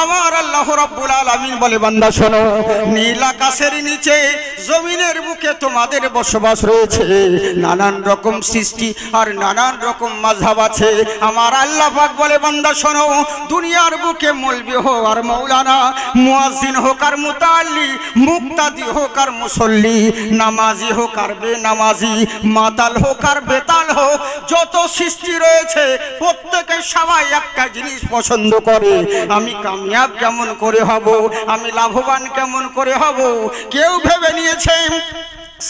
আমার আল্লাহ রাব্বুল আলামিন বলে বান্দা শোনো, নীল আকাশের নিচে জমিনের বুকে তোমাদের বসবাস রয়েছে, নানান রকম সৃষ্টি আর নানান রকম মাযহাব আছে। আমার আল্লাহ পাক বলে বান্দা শোনো, দুনিয়ার বুকে মৌলবি হোক আর মৌলানা, মুয়াজ্জিন হোক আর মুতাল্লি, মুক্তাদি হোক আর মুসল্লি, নামাজি হোক আর বেনামাজি, মাতাল হোক আর বেতাল হোক, যত সৃষ্টি রয়েছে প্রত্যেকের সবাই একটা জিনিস পছন্দ করে, আমি কামিয়াব কেমন করে হব, আমি লাভবান কেমন করে হব। কেউ ভেবে নিয়েছে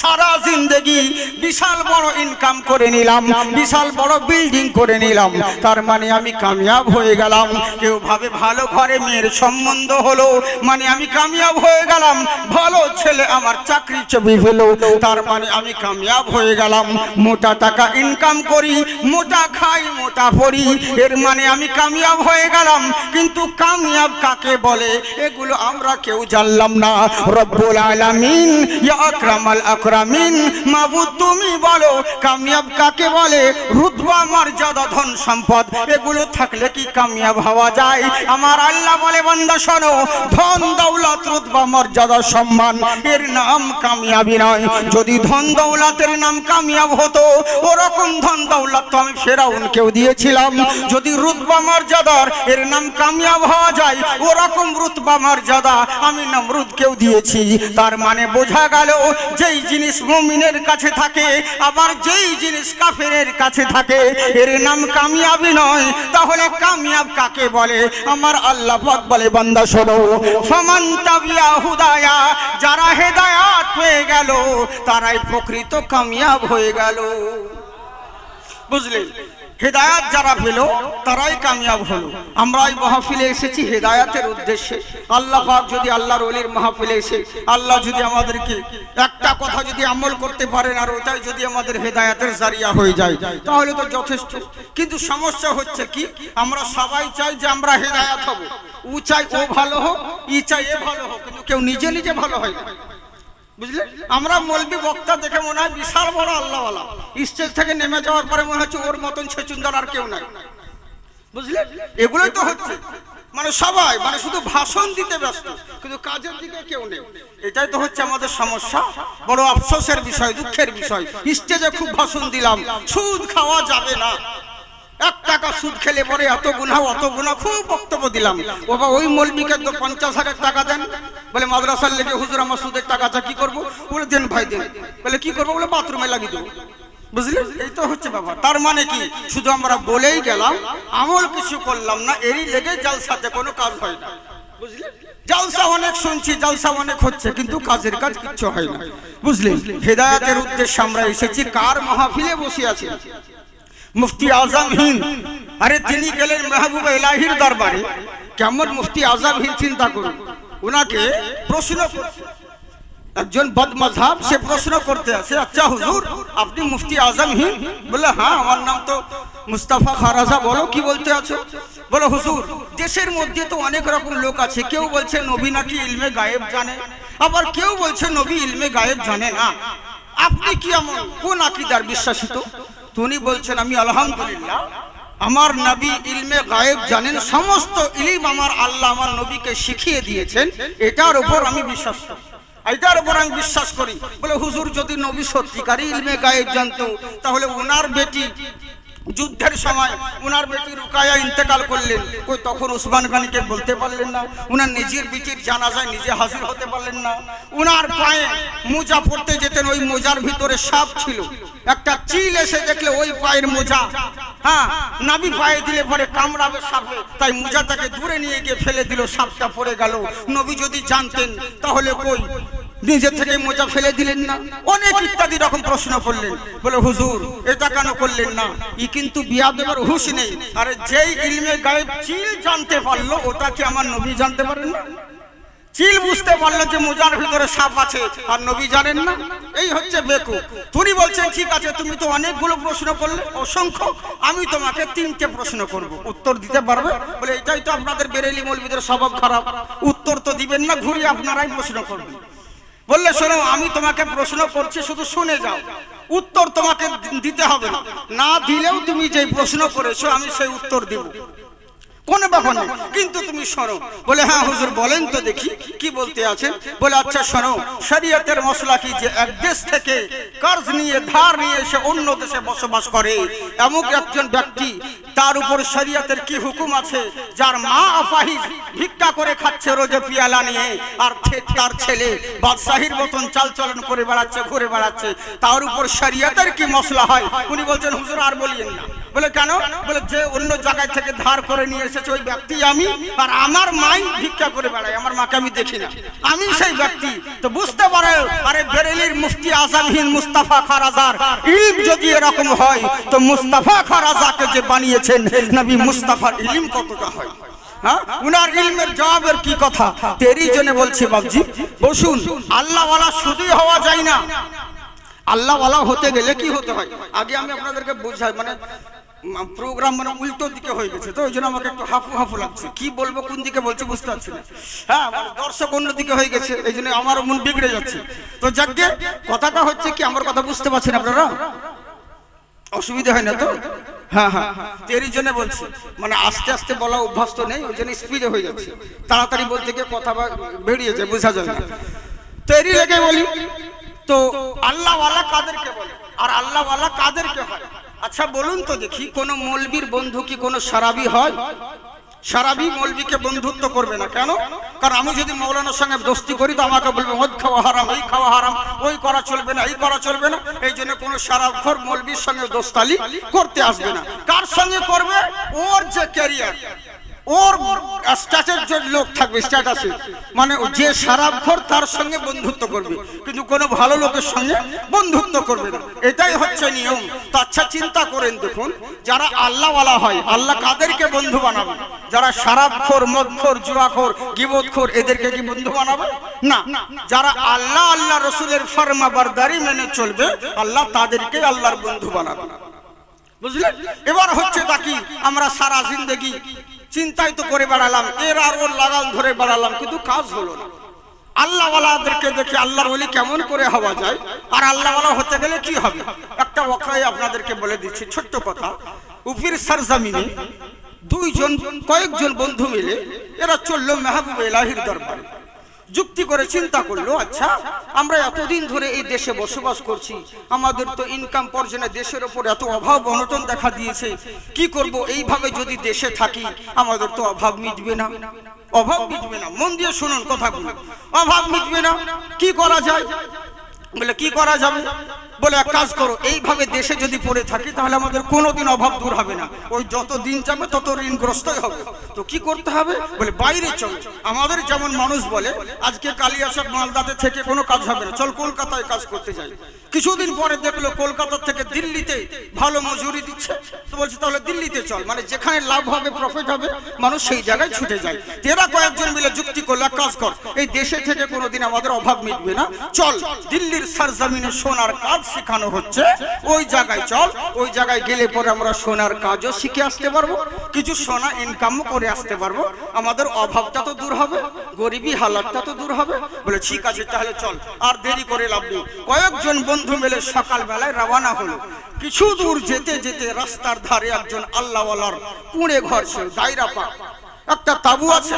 সারা জিন্দেগি বিশাল বড় ইনকাম করে নিলাম, বিশাল বড় বিল্ডিং করে নিলাম, তার মানে আমি কামিয়াব হয়ে গেলাম। কেউ ভাবে ভালো ঘরে মেয়ের সম্বন্ধ হলো মানে আমি কামিয়াব হয়ে গেলাম, ভালো ছেলে আমার চাকরি ছবি হলো তার মানে আমি কামিয়াব হয়ে গেলাম। মোটা টাকা ইনকাম করি, মোটা খাই, মোটা পড়ি, এর মানে আমি কামিয়াব হয়ে গেলাম। কিন্তু কামিয়াব কাকে বলে এগুলো আমরা কেউ জানলাম না। রব্বুল আলামিন ইয়া আকরামাল আকরামিন, মাবুদ তুমি বলো কামিয়াব কাকে বলে? রুতবা মর্যাদা ধন সম্পদ এগুলো থাকলে কি কামিয়াব হওয়া যায়? আমার আল্লাহ বলে বান্দা শোনো, ধন দৌলত রুতবা মর্যাদা সম্মান এর নাম কামিয়াবি নয়। যদি ধন দৌলতের নাম কামিয়াব হতো, ওরকম ধন দৌলত তো আমি ফেরাউনকেও দিয়েছিলাম। যদি রুতবা মর্যাদার এর নাম কামিয়াব হওয়া যায়, ওরকম রুতবা মর্যাদা আমি নমরুদকেও দিয়েছি। তার মানে বোঝা গেল যেই জিনিস মুমিনের কাছে থাকে আবার যেই জিনিস কাফেরের কাছে থাকে এর নাম কামিয়াবি নয়। তাহলে কামিয়াব কাকে বলে? আমার আল্লাহ পাক বলে বান্দা শোনো, ফামান তাবিয়া হুদায়া, যারা হেদায়াত পেয়ে গেল তারাই প্রকৃত কামিয়াব হয়ে গেল। বুঝলেন? হেদায়াত যারা পেল তারাই কামিয়াব হলো। আমরা এই মাহফিলে এসেছি হেদায়াতের উদ্দেশ্যে। আল্লাহ পাক যদি আল্লাহর ওলির মাহফিলে এসে আল্লাহ যদি আমাদেরকে একটা কথা যদি আমল করতে পারেন আর ওটাই যদি আমাদের হেদায়াতের জারিয়া হয়ে যায় তাহলে তো যথেষ্ট। কিন্তু সমস্যা হচ্ছে কি, আমরা সবাই চাই যে আমরা হেদায়াত হব, ও চাই ও ভালো হোক, ই চাই এ ভালো হোক, কিন্তু কেউ নিজে নিজে ভালো হয় না। বুঝলে? আমরা মৌলবি বক্তা দেখে মনে হয় বিশাল বড় আল্লাহওয়ালা, স্টেজ থেকে নেমে যাওয়ার পরে মনে হচ্ছে ওর মতন ছেচুন্দার আর কেউ নাই। বুঝলে? এগুলোই তো হচ্ছে, মানে সবাই মানে শুধু ভাষণ দিতে ব্যস্ত কিন্তু কাজের দিকে কেউ নেই। এটাই তো হচ্ছে আমাদের সমস্যা, বড় আফসোসের বিষয়, দুঃখের বিষয়। স্টেজে খুব ভাষণ দিলাম, সুদ খাওয়া যাবে না, 1 টাকা সুদ খেলে পরে এত গুনাহ অত গুনাহ, খুব বক্তব্য দিলাম। বাবা ওই মৌলবীকে তো 50,000 টাকা দেন, বলে মাদ্রাসার লেগে হুজুর আমার সুদের টাকা আছে কি করবো? বলে দেন ভাই দেন। বলে কি করবো? বলে বাথরুমে লাগিয়ে দেবো। বুঝলেন? এই তো হচ্ছে ব্যাপার। তার মানে কি, শুধু আমরা বলেই গেলাম, আমল কিছু করলাম না, এরই লেগে জালসাতে কোনো কাজ হয় না। বুঝলেন? জালসা অনেক শুনছি, জালসা অনেক হচ্ছে, কিন্তু কাজের কাজ কিচ্ছু হয় না। বুঝলেন? হেদায়েতের উদ্দেশ্যে আমরা এসেছি। কার মাহফিলে বসে আছি? মুফতি আজম হিন্দ। আরে তিনি গেলেন মেহবুবে ইলাহির দরবারে। কেমন মুফতি আজম হিন্দ চিন্তা করুন। উনাকে প্রশ্ন করছে একজন বদমাযহাব, সে প্রশ্ন করতে আছে, আচ্ছা হুজুর আপনি মুফতি আজম হিন্দ? বলে হ্যাঁ, আমার নাম তো মুস্তাফা খারাজা। বলো কি বলতে আছো? বলো হুজুর দেশের মধ্যে তো অনেক রকম লোক আছে, কেউ বলছে নবী নাকি ইলমে গায়েব জানে, আবার কেউ বলছে নবী ইলমে গায়েব জানে না। আপনি কি এমন কোন আকীদার বিশ্বাসিত? উনি বলছেন আমি আলহামদুলিল্লাহ, আমার নবী ইলমে গায়েব জানেন, সমস্ত ইলম আমার আল্লাহ আমার নবীকে শিখিয়ে দিয়েছেন, এটার উপর আমি বিশ্বাস করি, এটার উপর আমি বিশ্বাস করি। বলে হুজুর যদি নবী সত্যিকারই ইলমে গায়েব জানতো তাহলে ওনার বেটি যুদ্ধের সময় ওনার বেটি রুকায়া ইন্তেকাল করলেন, কই তখন উসমান গনিকে বলতে পারলেন না? ওনার নিজের বেটির জানাজায় নিজে হাজির হতে পারলেন না? ওনার পায়ে মোজা পড়তে যেতেন, ওই মোজার ভিতরে সাপ ছিল, একটা চিল এসে দেখলে ওই পায়ের মোজা, হ্যাঁ নাবি পায়ে দিলে পরে কামড়াবে সাপে, তাই মোজাটাকে দূরে নিয়ে গিয়ে ফেলে দিল, সাপটা পড়ে গেল। নবী যদি জানতেন তাহলে কই নিজে থেকে মোজা ফেলে দিলেন না? অনেক ইত্যাদি রকম প্রশ্ন করলেন। বলে হুজুর এটা কেন করলেন না? ই কিন্তু বিয়াদবের হুঁশ নেই। আরে যেই ইলমে গায়েব চিল জানতে পারলো ওটা কি আমার নবী জানতে পারেন না? চিল বুঝতে পারলো যে মোজার ভিতরে সাপ আছে আর নবী জানেন না? এই হচ্ছে বেকুব। তুমি বলছেন ঠিক আছে তুমি তো অনেকগুলো প্রশ্ন করলে, অসংখ্য, আমি তোমাকে 3টে প্রশ্ন করব, উত্তর দিতে পারবে? বলে এটাই তো আপনাদের বেরেলি মৌলবীদের স্বভাব খারাপ, উত্তর তো দিবেন না, ঘুরিয়ে আপনারাই প্রশ্ন করবেন। বললে শোনো আমি তোমাকে প্রশ্ন করছি, শুধু শুনে যাও, উত্তর তোমাকে দিতে হবে না, না দিলেও তুমি যে প্রশ্ন করেছো আমি সেই উত্তর দিব। কোন ব্যাপার নেই, কিন্তু তুমি শোনো। বলে হ্যাঁ হুজুর বলেন তো দেখি কি বলতে আছেন। বলে আচ্ছা শোনো, শরীয়তের মশলা কি যে এক দেশ থেকে কর্জ নিয়ে ধার নিয়ে এসে অন্য দেশে বসবাস করে এমন একজন ব্যক্তি, তার উপর শরীয়তের কি হুকুম আছে? যার মা আপাহিজ ভিক্ষা করে খাচ্ছে রোজে পিয়ালা নিয়ে, আর তার ছেলে বাদশাহীর মতন চালচলন করে বেড়াচ্ছে, ঘুরে বেড়াচ্ছে, তার উপর শরীয়তের কি মশলা হয়? উনি বলছেন হুজুর আর বলিয়েন না। বলে কেন? বলে যে অন্য জায়গায় থেকে ধার করে নিয়ে এসেছে ওই ব্যক্তি আমি, আর আমার মাই ভিক্ষা করে বেড়ায়, আমার মাকে আমি দেখি না, আমি সেই ব্যক্তি। তো বুঝতে পারে আরে বেরেলির মুফতি আজম হিন্দ মুস্তাফা খাঁ রাজার ইলম যদি এরকম হয়, তো মুস্তাফা খাঁ রাজাকে যে বানিয়েছেন নবী মুস্তাফার ইলম কতটা হয়? হ্যাঁ, উনার ইলমের জবাবের কি কথা? তেরি জন্য বলছি বাবজি বসুন। আল্লাহওয়ালা শুধুই হওয়া যায় না, আল্লাহওয়ালা হতে গেলে কি হতে হয় আগে আমি আপনাদেরকে বোঝাই। মানে প্রোগ্রাম মানে উল্টো দিকে হয়ে গেছে, তো ওই জন্য আমাকে একটু হাফু হাফু লাগছে, কি বলবো কোন দিকে বলছি বুঝতে পারছি না। হ্যাঁ, মানে দর্শক অন্য দিকে হয়ে গেছে, এই জন্য আমার মন বিগড়ে যাচ্ছে। তো যাকে কথাটা হচ্ছে কি, আমার কথা বুঝতে পারছেন আপনারা? অসুবিধা হয় না তো? হ্যাঁ হ্যাঁ, এরই জন্য বলছি, মানে আস্তে আস্তে বলা অভ্যাস তো নেই, ওই জন্য স্পিডে হয়ে যাচ্ছে, তাড়াতাড়ি বলতে গিয়ে কথা বেরিয়ে যায়, বোঝা যায় না। তো এরই লেগে বলি, তো আল্লাহওয়ালা কাদেরকে বলে আর আল্লাহওয়ালা কাদেরকে হয়? আচ্ছা বলুন তো দেখি, কোন মৌলবীর বন্ধু কি কোনো সারাবি হয়? সারাবি মৌলবীকে বন্ধুত্ব করবে না, কেন? কারণ আমি যদি মৌলানার সঙ্গে দোস্তি করি তো আমাকে বলবে মদ খাওয়া হারাম, এই খাওয়া হারাম, ওই করা চলবে না, এই করা চলবে না। এই জন্য কোনো সারাবখোর মৌলবীর সঙ্গে দোস্তালি করতে আসবে না। কার সঙ্গে করবে? ওর যে ক্যারিয়ার, ওর স্ট্যাটাসের যে লোক থাকবে, স্ট্যাটাসে, মানে যে সারাবখোর তার সঙ্গে বন্ধুত্ব করবে, কিন্তু কোনো ভালো লোকের সঙ্গে বন্ধুত্ব করবে না, এটাই হচ্ছে নিয়ম। তো আচ্ছা চিন্তা করেন দেখুন, যারা আল্লাহওয়ালা হয় আল্লাহ কাদেরকে বন্ধু বানাবে? যারা সারাবখোর, মদখোর, জুয়াখোর, গীবতখোর, এদেরকে কি বন্ধু বানাবে? না। যারা আল্লাহ আল্লাহ রসুলের ফরমাবরদারি মেনে চলবে আল্লাহ তাদেরকে আল্লাহর বন্ধু বানাবে, বুঝলেন? এবার হচ্ছে বাকি আমরা সারা জিন্দগি চিন্তাই তো করে বেড়ালাম, এর আর ওর লাগাম ধরে বেড়ালাম, কিন্তু কাজ হলো না। আল্লাহওয়ালাদেরকে দেখে আল্লাহর ওলি কেমন করে হওয়া যায়, আর আল্লাহওয়ালা হতে গেলে কি হবে? একটা ওয়াকয়া আপনাদেরকে বলে দিচ্ছি, ছোট্ট কথা। উফির সরজমিনে কয়েকজন বন্ধু মিলে এরা চললো মেহবুব ইলাহির দরবারে। যুক্তি করে চিন্তা করলো, আচ্ছা আমরা এতদিন ধরে এই দেশে বসবাস করছি, আমাদের তো ইনকাম পর্যন্ত দেশের ওপর এত অভাব অনটন দেখা দিয়েছে, কি করব? এইভাবে যদি দেশে থাকি আমাদের তো অভাব মিটবে না, অভাব মিটবে না। মন দিয়ে শুনুন কথাগুলো, অভাব মিটবে না, কি করা যায়? বলে কি করা যাবে? বলে এক কাজ করো, এইভাবে দেশে যদি পড়ে থাকি তাহলে আমাদের কোনোদিন অভাব দূর হবে না, ওই যত দিন যাবে তত ঋণগ্রস্তই হবে। তো কি করতে হবে? বলে বাইরে চল। আমাদের যেমন মানুষ বলে আজকে কালিয়াচক মালদাতে থেকে কোনো কাজ হবে না, চল কলকাতায় কাজ করতে যাই। কিছুদিন পরে দেখলো কলকাতা থেকে দিল্লিতে ভালো মজুরি দিচ্ছে, তো বলছে তাহলে দিল্লিতে চল, মানে যেখানে লাভ হবে, প্রফিট হবে, মানুষ সেই জায়গায় ছুটে যায়। এরা কয়েকজন মিলে যুক্তি করলো, এক কাজ কর, এই দেশে থেকে কোনোদিন আমাদের অভাব মিটবে না, চল দিল্লির সরজমিনে সোনার কাজ শেখানো হচ্ছে, ওই জায়গায় চল। ওই জায়গায় গেলে পরে আমরা সোনার কাজও শিখে আসতে পারবো, কিছু সোনা ইনকামও করে আসতে পারবো, আমাদের অভাবটা তো দূর হবে, গরিবী হালাতটা তো দূর হবে। বলে ঠিক আছে তাহলে চল, আর দেরি করে লাভ নেই। কয়েকজন বন্ধু মিলে সকালবেলায় রওনা হলো। কিছু দূর যেতে যেতে রাস্তার ধারে একজন আল্লাহওয়ালার কুঁড়ে ঘর ছিল, দায়রা পাক, একটা তাবু আছে,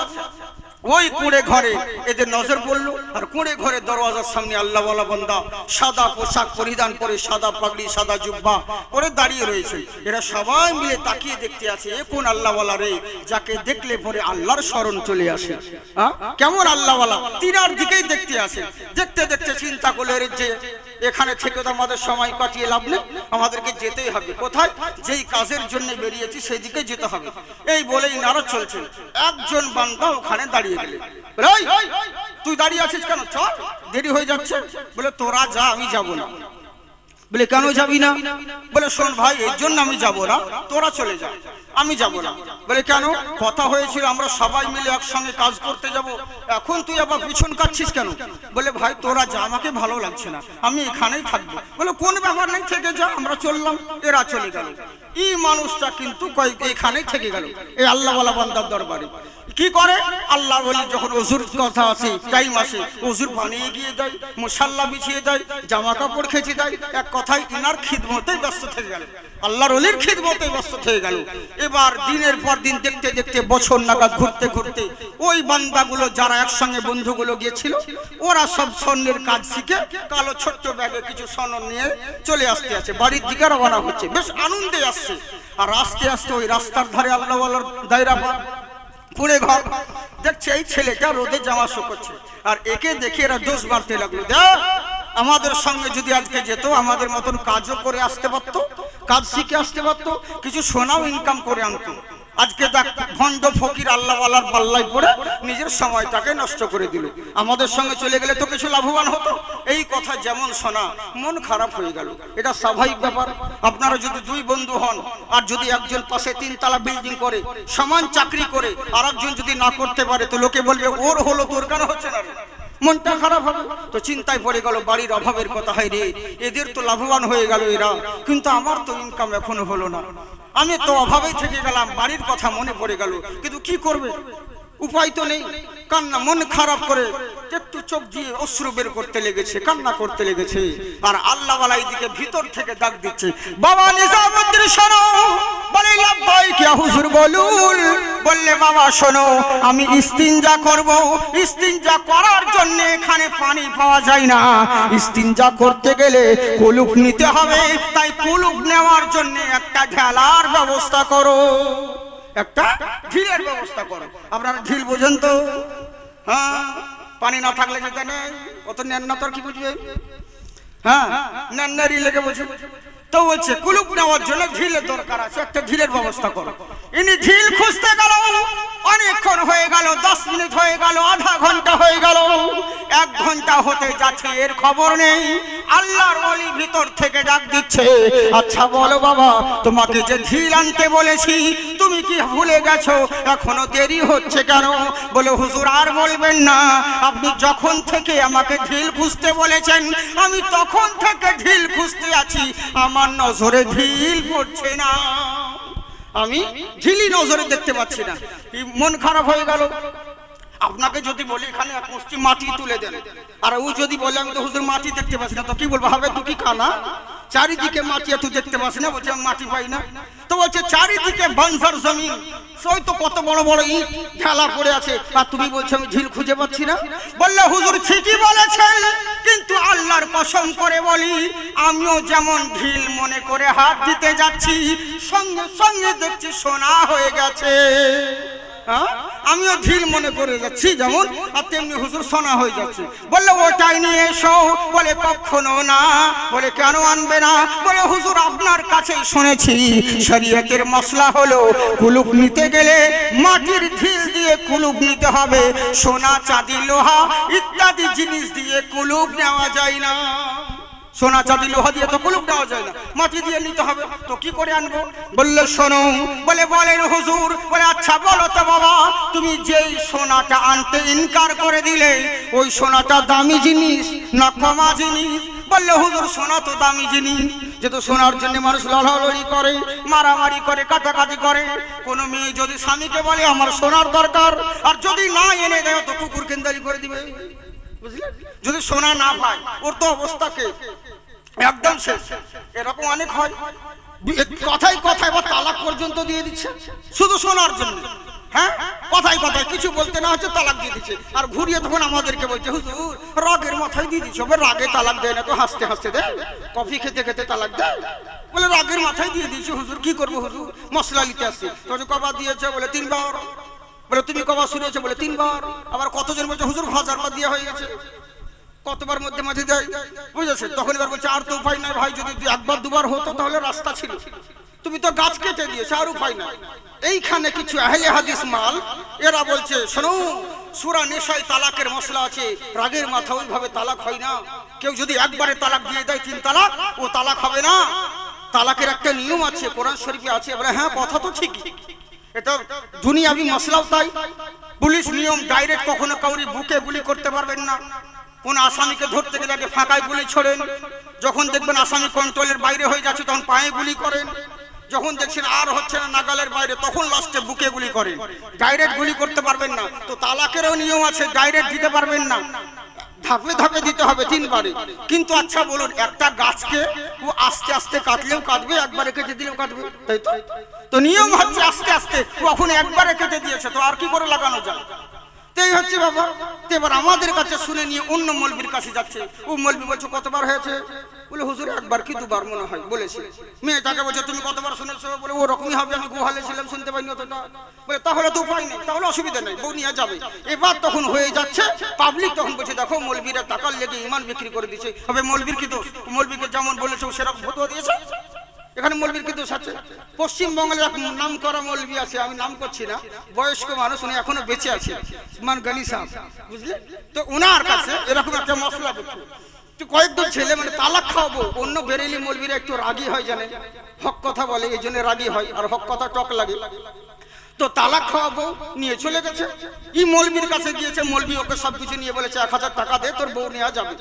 ওই কুঁড়ে ঘরে এদের নজর পড়লো। আর কুঁড়ে ঘরের দরওয়াজার সামনে আল্লাহওয়ালা বান্দা সাদা পোশাক পরিধান করে, সাদা পাগড়ি, সাদা জুব্বা পরে দাঁড়িয়ে রয়েছে। এরা সবাই মিলে তাকিয়ে দেখতে আছে, এ কোন আল্লাহওয়ালা রে, যাকে দেখলে পরে আল্লাহর স্মরণ চলে আসে। কেমন আল্লাহওয়ালা, তিনার দিকেই দেখতে আসে। দেখতে দেখতে চিন্তা করলে যে এখানে থেকে তো আমাদের সময় কাটিয়ে লাভ নেই, আমাদেরকে যেতেই হবে। কোথায়? যেই কাজের জন্য বেরিয়েছি সেই দিকে যেতে হবে। এই বলেই নারদ চলছেন, একজন বান্দা ওখানে দাঁড়িয়ে গেলেন। তুই দাঁড়িয়ে আছিস কেন? চল, দেরি হয়ে যাচ্ছে। বলে তোরা যা, আমি যাব না। বলে কেন যাবি না? বলে শোন ভাই, এর জন্য আমি যাব না, তোরা চলে যা, আমি যাব না। বলে কেন? কথা হয়েছিল আমরা সবাই মিলে একসঙ্গে কাজ করতে যাব, এখন তুই আবার পিছন কাটছিস কেন? বলে ভাই তোরা যা, আমাকে ভালো লাগছে না, আমি এখানেই থাকবো। বলে কোন ব্যাপার নেই, থেকে যা। আমরা চললাম, এরা চলে গেল। এই মানুষটা কিন্তু এখানেই থেকে গেল, এই আল্লাহওয়ালা বান্দার দরবারে। কি করে আল্লাহ বলি যখন ওযুর কথা আসে টাইম আসে ওযুর বানিয়ে গিয়ে দেয়, মুসাল্লা বিছিয়ে দেয়, জামা কাপড় খেঁচে দেয়, এক কথায় ইনার খিদমতেই ব্যস্ত থেকে গেল, আল্লাহর ওলির খিদমতেই ব্যস্ত থেকে গেল। এবার দিনের পর দিন দেখতে দেখতে বছর নাগাদ ঘুরতে ঘুরতে ওই বান্দাগুলো যারা একসঙ্গে বন্ধুগুলো গিয়েছিল ওরা সব স্বর্ণের কাজ শিখে কালো ছোট্ট ব্যাগে কিছু স্বর্ণ নিয়ে চলে আসতে আছে, বাড়ির দিকে রওনা হচ্ছে, বেশ আনন্দে আসছে। আর আস্তে আস্তে ওই রাস্তার ধারে আল্লাহওয়ালার দায়রা কুড়ে ঘর দেখছে এই ছেলেটা রোদে জামা শুকোচ্ছে, আর একে দেখে এরা দোষ মারতে লাগলো, দেখ আমাদের সঙ্গে যদি আজকে যেত আমাদের মতন কাজও করে আসতে পারতো, কাজ শিখে আসতে পারতো, কিছু সোনাও ইনকাম করে আনতো। আজকে দেখ ভণ্ড ফকির আল্লাহওয়ালার পাল্লায় পড়ে নিজের সময়টাকে নষ্ট করে দিল, আমাদের সঙ্গে চলে গেলে তো কিছু লাভবান হতো। এই কথা যেমন শোনা মন খারাপ হয়ে গেল, এটা স্বাভাবিক ব্যাপার। আপনারা যদি দুই বন্ধু হন আর যদি একজন পাশে 3 তলা বিল্ডিং করে সমান চাকরি করে আর একজন যদি না করতে পারে তো লোকে বলবে ওর হলো তোর কেন হচ্ছে না, মনটা খারাপ হবে। তো চিন্তায় পড়ে গেল বাড়ির অভাবের কথা, হয় রে এদের তো লাভবান হয়ে গেল এরা, কিন্তু আমার তো ইনকাম এখনো হলো না, আমি তো অভাবেই থেকে গেলাম, বাড়ির কথা মনে পড়ে গেল, কিন্তু কি করবে উপায় তো নেই। কান্না মন খারাপ করে একটু চোখ দিয়ে অশ্রু বের করতে লেগেছে, কান্না করতে লেগেছে। আর আল্লাহওয়ালা এইদিকে ভিতর থেকে ডাক দিচ্ছে, বাবা নিজামুদ্দিন শোনো। বলে লাব্বাইক ইয়া হুজুর বলুন। বললে বাবা শোনো আমি ইস্তিনজা করব, ইস্তিনজা করার জন্য এখানে পানি পাওয়া যায় না, ইস্তিনজা করতে গেলে কুলুপ নিতে হবে, তাই কুলুপ নেওয়ার জন্য একটা ঢেলার ব্যবস্থা করো, একটা ঢিলের ব্যবস্থা করো। আপনারা ঢিল বোঝেন তো? হ্যাঁ, পানি না থাকলে যেতে নেই, অত নেন না, তোর কি বুঝবে? হ্যাঁ, নেনারি লেগে বোঝে তো। বলছে কুলুপ নেওয়ার জন্য ঢিলের দরকার আছে, একটা ঢিলের ব্যবস্থা করো। ইনি ঢিল খুঁজতে গেল, অনেকক্ষণ হয়ে গেল, 10 মিনিট হয়ে গেল, আধা ঘন্টা হয়ে গেল, 1 ঘন্টা হতে যাচ্ছে, এর খবর নেই। আল্লাহর ওলি ভিতর থেকে ডাক দিচ্ছে, আচ্ছা বলো বাবা তোমাকে যে ঢিল আনতে বলেছি তুমি কি ভুলে গেছো, এখনো দেরি হচ্ছে কেন? বলে হুজুর আর বলবেন না, আপনি যখন থেকে আমাকে ঢিল খুঁজতে বলেছেন আমি তখন থেকে ঢিল খুঁজতে আছি, আমার নজরে ঢিল পড়ছে না, আমি ঢিলই নজরে দেখতে পাচ্ছি না। মন খারাপ হয়ে গেল। আপনাকে যদি বলি এখানে এক মুষ্টি মাটি তুলে দেন, আর ও যদি বলে আমি তো হুজুর মাটি দেখতে পাচ্ছি না, তো কি বলবো, হবে তুই কি কানা, চারিদিকে মাটি তুই দেখতে পাচ্ছি না? বলছে আমি মাটি পাই না। তো বলছে চারিদিকে বানসার জমিন, ওই তো কত বড় বড় ইট ঢালা পড়ে আছে, আর তুমি বলছো আমি ঢিল খুঁজে পাচ্ছি না। বললে হুজুর ঠিকই বলেছেন, কিন্তু আল্লাহর কসম করে বলি আমিও যেমন ঢিল মনে করে হাত দিতে যাচ্ছি সঙ্গে সঙ্গে দেখছি সোনা হয়ে গেছে। আমিও ঢিল মনে করে যাচ্ছি যেমন, আর তেমনি হুজুর সোনা হয়ে যাচ্ছে। বললে ওটাই নিয়ে এসো। বলে কখনো না। বলে কেন আনবে না? বলে হুজুর আপনার কাছেই শুনেছি শরীয়তের মশলা হলো কুলুপ নিতে গেলে মাটির ঢিল দিয়ে কুলুপ নিতে হবে, সোনা চাঁদি লোহা ইত্যাদি জিনিস দিয়ে কুলুপ নেওয়া যায় না। সোনা চাঁদি লোহা দিয়ে তো কুলুপ নেওয়া যায় না, মাটি দিয়ে নিতে হবে। তো কি করে আনবো? বললে শোনো। বলে বলেন হুজুর। বলে আচ্ছা বলো তো বাবা, তুমি যেই সোনাটা আনতে ইনকার করে দিলে ওই সোনাটা দামি জিনিস না কমা জিনিস? বললে হুজুর সোনা তো দামি জিনিস, যেহেতু সোনার জন্য মানুষ লড়ালড়ি করে, মারামারি করে, কাটাকাটি করে। কোনো মেয়ে যদি স্বামীকে বলে আমার সোনার দরকার, আর যদি না এনে দেয় তো কুকুর কেন্দারি করে দিবে, বুঝলেন? যদি সোনা না পায় ওর তো অবস্থাকে একদম শেষ। এরকম অনেক হয়, কথায় কথায় বা তালাক পর্যন্ত দিয়ে দিচ্ছে শুধু সোনার জন্য। হ্যাঁ, কথায় কথায় কিছু বলতে না হচ্ছে তালাক দিয়ে দিচ্ছে, আর ঘুরিয়ে তখন আমাদেরকে বলছে হুজুর রাগের মাথায় দিয়ে দিচ্ছে। রাগে তালাক দেয় না তো হাসতে হাসতে দেয়, কফি খেতে খেতে তালাক দেয়। বলে রাগের মাথায় দিয়ে দিচ্ছে হুজুর, কি করবো হুজুর, মশলা নিতে আসছে। তখন কবার দিয়েছে? বলে 3 বার। বলে তুমি কবার শুনেছো? বলে 3 বার। আবার কতজন বলছে হুজুর 1000 বার দিয়ে হয়ে গেছে, কতবার মধ্যে মাঝে দেয়, বুঝেছে? তখন এবার বলছে আর তো উপায় নাই ভাই, যদি 1 বার 2 বার হতো তাহলে রাস্তা ছিল, তুমি তো গাছ কেটে দিয়েছো, আর উপায় নাই। এইখানে কিছু আহলে হাদিস মাল এরা বলছে শোনো সূরা নিসায় তালাকের মশলা আছে, রাগের মাথা ওইভাবে তালাক হয় না। কেউ যদি একবারে তালাক দিয়ে দেয় 3 তালাক, ও তালাক হবে না। তালাকের একটা নিয়ম আছে, কোরআন শরীফে আছে। বলে হ্যাঁ কথা তো ঠিকই, এটা দুনিয়াবি মশলাও তাই। পুলিশ নিয়ম ডাইরেক্ট কখনো কাউরি বুকে গুলি করতে পারবেন না। কোন আসামিকে ধরতে গেলে আগে ফাঁকায় গুলি ছোড়েন, যখন দেখবেন আসামি কন্ট্রোলের বাইরে হয়ে যাচ্ছে তখন পায়ে গুলি করেন। যখন দেখছেন আর হচ্ছে না নাগালের বাইরে, তখন লাস্টে বুকে গুলি করেন। ডাইরেক্ট গুলি করতে পারবেন না, তো তালাকেরও নিয়ম আছে, ডাইরেক্ট দিতে পারবেন না, ধাপে ধাপে দিতে হবে 3 বারে। কিন্তু আচ্ছা বলুন, একটা গাছকে ও আস্তে আস্তে কাটলেও কাটবে, একবারে কেটে দিলেও কাটবে, তাই তো? তো নিয়ম হচ্ছে আস্তে আস্তে, কখন একবারে কেটে দিয়েছে তো আর কি করে লাগানো যায়? এই হচ্ছে বাবা। তো এবার আমাদের কাছে শুনে নিয়ে অন্য মৌলবীর কাছে যাচ্ছে, ও মৌলবী বলছে কতবার হয়েছে? বলে হুজুর একবার কি 2 বার মনে হয় বলেছে। মেয়েটাকে বলছে তুমি কতবার শুনেছো? বলে ওরকমই হবে, আমি গুহালে ছিলাম, শুনতে পাইনি অতটা। বলে তাহলে তো উপায় নেই, তাহলে অসুবিধা নেই, বউ নিয়ে যাবে। এবার তখন হয়ে যাচ্ছে, পাবলিক তখন বলছে দেখো মৌলবীরা টাকার লেগে ইমান বিক্রি করে দিচ্ছে, হবে মৌলবীর কি দোষ? মৌলবীকে যেমন বলেছে সেরকম ফতোয়া দিয়েছে, এখানে মৌলবীর কি দোষ আছে? পশ্চিমবঙ্গের এক নাম করা মৌলবী আছে, আমি নাম করছি না, বয়স্ক মানুষ, উনি এখনো বেঁচে আছে, উসমান গনি সাহেব, বুঝলে তো? ওনার কাছে এরকম একটা মশলা দেখো, কয়েকজন ছেলে মানে তালাক খাওয়াবো। অন্য বেরেলি মৌলবীরা একটু রাগী হয়, জানেন, হক কথা বলে, এই জন্য রাগী হয়, আর হক কথা টক লাগে। তো তালাক খাওয়াবো নিয়ে চলে গেছে, ই মৌলবীর কাছে গিয়েছে, মৌলবী ওকে সবকিছু নিয়ে বলেছে 1000 টাকা দে, তোর বউ নেওয়া যাবে।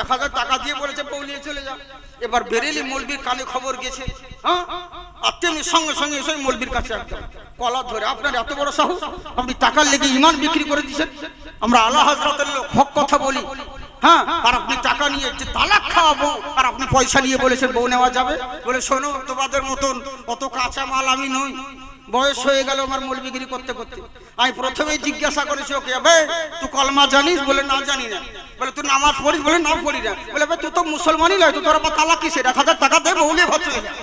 1000 টাকা দিয়ে বলেছে বউ নিয়ে চলে যাও। এবার বেরেলি মৌলবীর কানে খবর গেছে, হ্যাঁ, আর তেমনি সঙ্গে সঙ্গে এসে মৌলবীর কাছে একদম কলা ধরে, আপনার এত বড় সাহস, আপনি টাকার লেগে ইমান বিক্রি করে দিচ্ছেন? আমরা আল্লাহ হযরতের লোক, হক কথা বলি, হ্যাঁ, আর আপনি টাকা নিয়ে যে তালাক খাওয়াবো আর আপনি পয়সা নিয়ে বলেছেন বউ নেওয়া যাবে। বলে শোনো, তোমাদের মতন অত কাঁচা মাল আমি নই, বয়স হয়ে গেল আমার মৌলবিগিরি করতে করতে। আমি প্রথমেই জিজ্ঞাসা করেছি ওকে, তুই কলমা জানিস? বলে না জানি না। বলে তুই নামাজ পড়িস? বলে না পড়ি না। বলে তুই তো মুসলমানই নয়, তো তোর আবার তালাক কিসের? 1000 টাকা দে, বউ নিয়ে ঘর চলে যা।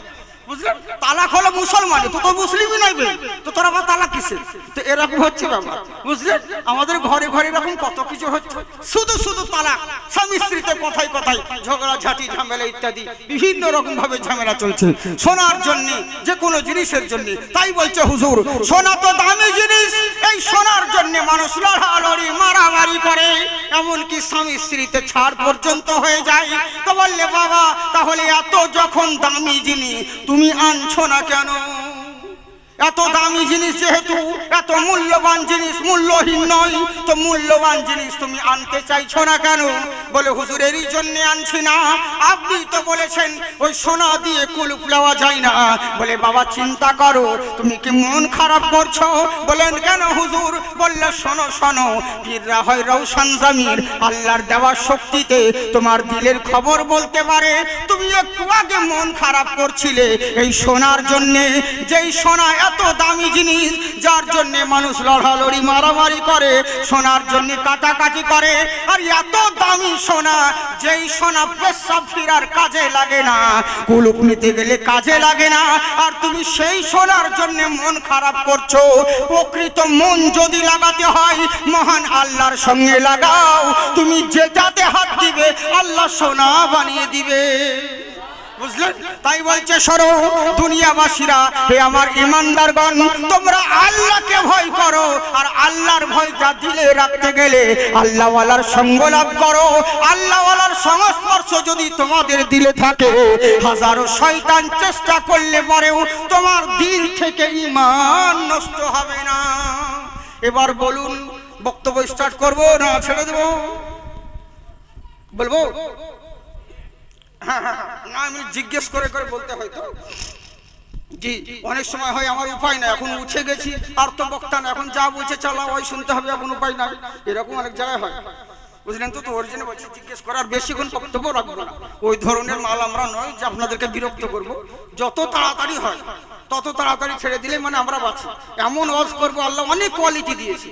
বুঝলেন, তালাক হলো মুসলমানি, তুই তো মুসলিমই নাই, তো তোর আবার তালাক কিসের? তো এরকম হচ্ছে ব্যাপার, বুঝলেন? আমাদের ঘরে ঘরে এরকম কত কিছু হচ্ছে, শুধু শুধু তালাক, স্বামী স্ত্রীতে কথায় কথায় ঝগড়া ঝাঁটি ঝামেলা ইত্যাদি বিভিন্ন রকম ভাবে ঝামেলা চলছে সোনার জন্য, যে কোনো জিনিসের জন্য। তাই বলছে হুজুর, সোনা তো দামি জিনিস, এই সোনার জন্য মানুষ লড়ালড়ি মারামারি করে, এমনকি স্বামী স্ত্রীতে ছাড় পর্যন্ত হয়ে যায়। তো বললে বাবা, তাহলে এত যখন দামি জিনিস তুমি আনছো না কেন? এত দামি জিনিস যেহেতু, এত মূল্যবান জিনিস মূল্যহীন নয়, তো মূল্যবান জিনিস তুমি আনতে চাইছো না কেন? বলে হুজুর এরই জন্য আনছি না, আপনি তো বলেছেন ওই সোনা দিয়ে কুলুপ দেওয়া যায় না। বলে বাবা চিন্তা করো, তুমি কি মন খারাপ করছো? বলেন কেন হুজুর? বললে শোনো শোনো, পীররা হয় রওশন জামির, আল্লাহর দেওয়া শক্তিতে তোমার দিলের খবর বলতে পারে। তুমি একটু আগে মন খারাপ করছিলে এই সোনার জন্যে, যেই সোনা এত দামি জিনিস, যার জন্য মানুষ লড়ালড়ি মারামারি করে, সোনার জন্য কাটাকাটি করে। আর এত দামি সোনা, যেই সোনা পেশাব ফিরার কাজে লাগে না, কুলুপ নিতে গেলে কাজে লাগে না, আর তুমি সেই সোনার জন্য মন খারাপ করছো। প্রকৃত মন যদি লাগাতে হয় মহান আল্লাহর সঙ্গে লাগাও, তুমি যেটাতে হাত দিবে আল্লাহ সোনা বানিয়ে দিবে। বুঝলেন? তাই বলছে সরো দুনিয়াবাসীরা, হে আমার ইমানদারগণ, তোমরা আল্লাহকে ভয় করো, আর আল্লাহর ভয় যা দিলে রাখতে গেলে আল্লাহওয়ালার সঙ্গ লাভ করো। আল্লাহওয়ালার সংস্পর্শ যদি তোমাদের দিলে থাকে, হাজারো শয়তান চেষ্টা করলে পরেও তোমার দিন থেকে ঈমান নষ্ট হবে না। এবার বলুন, বক্তব্য স্টার্ট করব না ছেড়ে দেব? বলবো? না, আমি জিজ্ঞেস করে করে বলতে হয় তো। জি, অনেক সময় হয় আমার উপায় না, এখন উঠে গেছি আর তো বক্তা না, এখন যা বলছে চালাও, ওই শুনতে হবে, এখন উপায় না, এরকম অনেক জায়গায় হয়। বুঝলেন তো? তো ওর জন্য বলছি জিজ্ঞেস করার বেশিক্ষণ বক্তব্য রাখবো না, ওই ধরনের মাল আমরা নয় যে আপনাদেরকে বিরক্ত করব। যত তাড়াতাড়ি হয় তত তাড়াতাড়ি ছেড়ে দিলে মানে আমরা বাঁচি। এমন ওয়াজ করবো, আল্লাহ অনেক কোয়ালিটি দিয়েছি,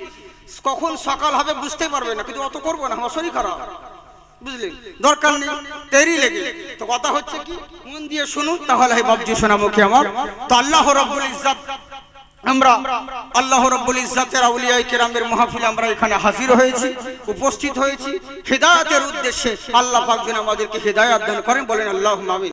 কখন সকাল হবে বুঝতে পারবে না, কিন্তু অত করবো না, আমার শরীর খারাপ, বুঝলেন? দরকার নেই, দেরি লেগে। তো কথা হচ্ছে কি, মন দিয়ে শুনুন, তাহলে বাবজি শোনাবো কি আমার। তো আল্লাহ রাব্বুল ইজ্জত, আমরা আল্লাহ রাব্বুল ইজ্জতের আউলিয়া কিরামের মাহফিলে আমরা এখানে হাজির হয়েছি, উপস্থিত হয়েছি হিদায়াতের উদ্দেশ্যে। আল্লাহ পাক যেন আমাদেরকে হিদায়াত দান করেন, বলেন আল্লাহুম্মা আমিন।